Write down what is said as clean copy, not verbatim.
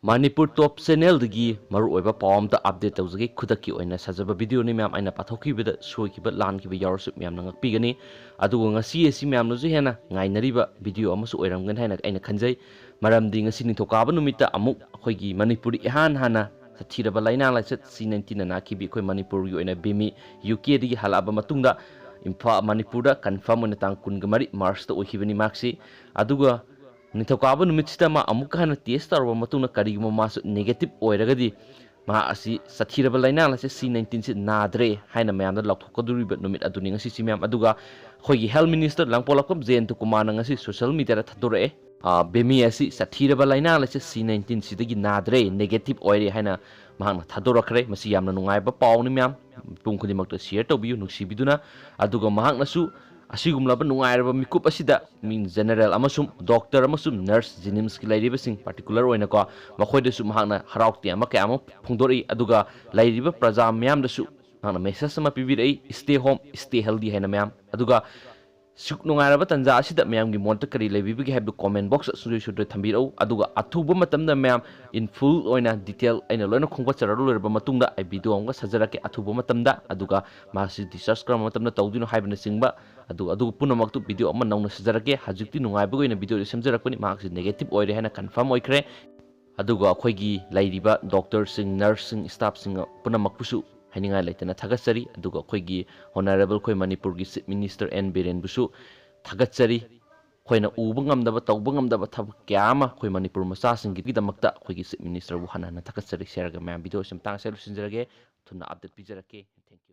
Manipur Top Channel dagi maru oiba pawam da update tawjagi khudaki oina sajaba video ni myam aina pathokibida soikiba lankiba yarsu myam na ngakpigani adugo ngasi esi myam no ju hena ngainariba video amasu oiramgan haina aina khanjai maramdi ngasi ni thokaba numita amuk khoigi Manipuri ihan hana sathiraba laina laisat C19 na kibi khoi Manipur gi oina bimi UK digi halaba matungda imfa Manipur da confirm oina tang kungamari March da oikibani maxi aduga Nithokaba numitida ma amuk hana test tarwa matuna kariguma masu negative oiragadi ma asi sathiraba laina lase C19 si nadre haina mayam da laktokaduriba numit aduni ngasi si mayam aduga khoigi health minister langpolakam Jayanto Kumar ngasi social media da thadore bemi asi sathiraba laina lase C19 sidagi nadre negative oire haina mahang thadorakre masi yamna nungaiba pawni mayam pungkhudi makta share tobiyu nuksibiduna aduga mahang nasu asigumlaba nungairaba mikup asida min general amasum doctor amasum nurse jenims ki lairiba sing particular oina ko makhoida su mahakna haraukti ama kya ama phungdori aduga lairiba praja myam dasu mahakna message ama pibirei stay home stay healthy haina myam aduga suk nungairaba tanja asida myam gi monta kari lebibi gi habdu comment box suri suri thambirau aduga athuba matamda myam in full oina detail aina loina khongba chararu lerba matungda ai video amga sajarake athuba matamda aduga masi research kram matamda tawdino haibna singba aduga punamaktu video amma nauna sajarake hajukti nungaiba goina video semjarakpani mahaksi negative oire haina confirm oikre aduga akhoi lairiba doctor sing nurse sing staff sing punamakpusu haningai laitana thagatsari aduga akhoi honorable khoi Manipur gi chief minister N Biren busu thagatsari khoina uba ngamdaba tawba ngamdaba thab kyama khoi Manipur macha sing gi damakta khoi gi chief minister bu hanana thagatsari share ga ma video sem tang selu sinjarage thuna update pijarake thank you